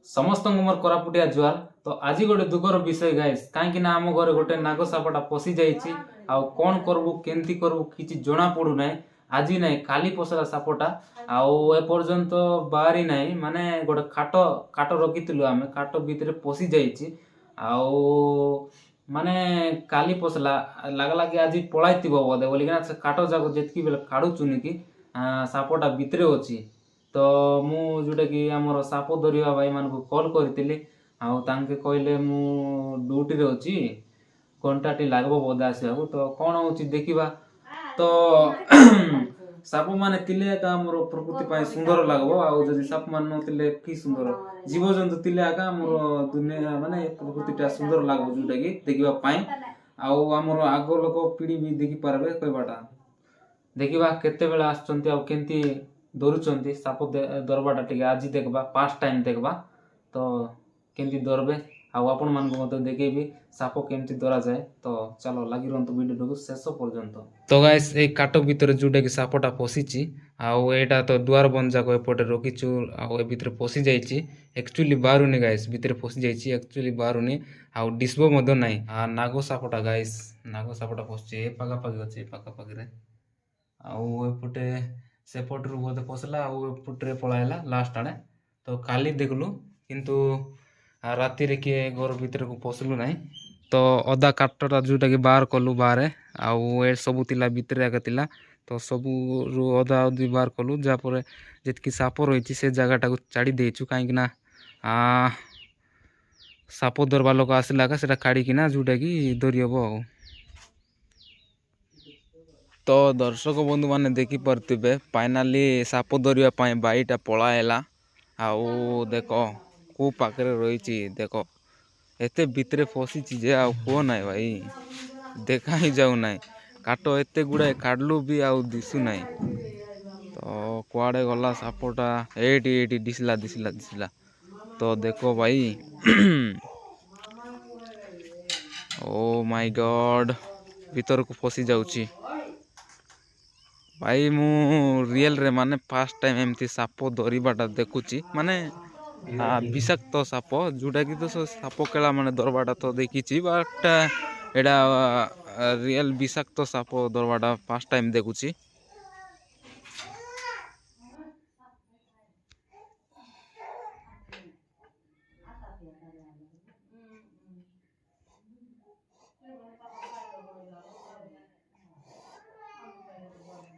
समस्त मोर कोरापुटिया जुआल। तो आज गोटे दुखर विषय गाइस, कहीं आम घर गोटे नाग सापटा पशि जाइए। कौन करबू केमती करबू किसी जना पड़ू ना। आज ना काली पसला सापटा आपर्यंत बाहरी ना, माने गोटे खाट काट रखी आम काट भितर पशि जाइए। माने काली पसला लगला कि आज पलाई बोधे बोलिकिना से काट जाक जितकी बेले काढ़ुचुनि कि सापटा भितर अच्छी। तो मु जोटा कि आमर साप धरिया भाई मान को कॉल करी कहले मु ड्यूटी रे अच्छी घंटाटी लागबो बोधे आसवा। तो कौन हो देखा। तो साप माने तिले एका आमर प्रकृति पाई सुंदर लागबो। आदि साप मान नथिले कि सुंदर जीव जंतु तिले एका आमर दुनिया माने प्रकृतिटा सुंदर लागबो जोटा कि देखिबा पाई। आमर आग लोक पीढ़ी भी देखि पारबे कहबाटा देखिबा केते बेला आछंती केंती धरुचंती साप दरबाटा टिके आज देखबा फास्ट टाइम देखबा। तो केमती दरबे आपण मान को मते देखेबी साप केमती दरा जाए। तो चलो लगी रहंतु वीडियो को शेष पर्यंत। तो गाइस ए काट भीतर जोटा कि सापटा पशिची एटा तो दुआर बन जाक एपटे रखीचु ए भीतर पशि जाइए। एक्चुअली बाहरुनी गाइस भीतर पशि जाइए एक्चुअली बाहरुनी डिस्बो मध्य नाई नाग सापटा गाइस नाग सापटा पशि ए पाखापाखि अच्छे पाखापाखि रे एपटे सेपटू बोधे पसला एपटे पलाइला लास्ट आड़े। तो काली देखलु किंतु राति रे किए घर भीतर को पसलु ना। तो अदा काटटा जोटा कि बाहर कलु बाहर ए सबू तिला भितर आगे तिला। तो सबू अदा अदी बाहर कलु जहाँपर जितकी साप रही से जगटा को छाड़ी देचु कहीं साप धरवा लोक आसला से काढ़िकिना जोटा कि धरी हम आ। तो दर्शक बंधु मैंने देखिपे फाइनाली साप धरवाई बाईटा पलाएला। देख को पाखे रही देख एते भितर फसीची जे कह ना भाई देखा ही जाऊ ना काट एते गुड़ाए काढ़लु भी दिशु ना। तो कुआड़े गला सापटा एटी दिशला दिशला दिशला। तो देखो भाई ओ माय गॉड भीतर को फसी जाउची भाई। मु रियल रे माने फर्स्ट टाइम एमती साप धरवाटा देखुची माने विषाक्त साप जोटा कि तो साप केला माने दरबाटा तो देखी बट एटा रियल विषाक्त साप दरबाटा फर्स्ट टाइम देखुची।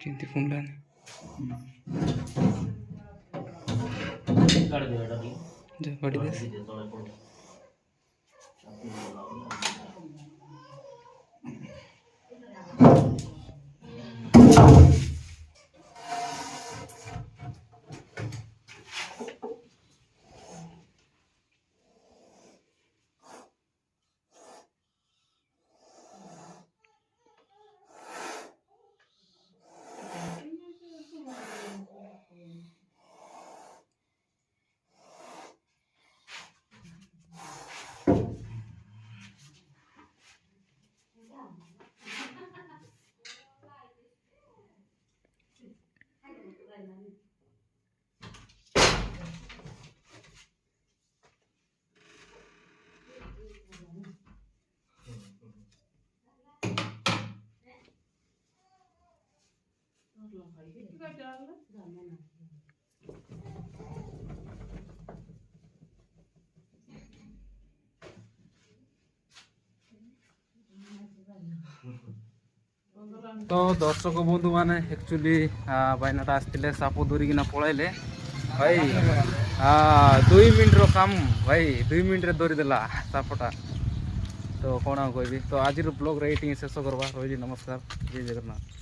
किंती फोन लाने जा गाड़ी देस तो दर्शक बंधु माने एक्चुअली भाईनाटा आसते साप धरिकिना पलैले भाई 2 मिनिट रो काम भाई 2 मिनिट रे धरीदेला सापटा। तो कौन कहबी। तो आज ब्लॉग रे शेष करवा रही। नमस्कार जय जगन्नाथ।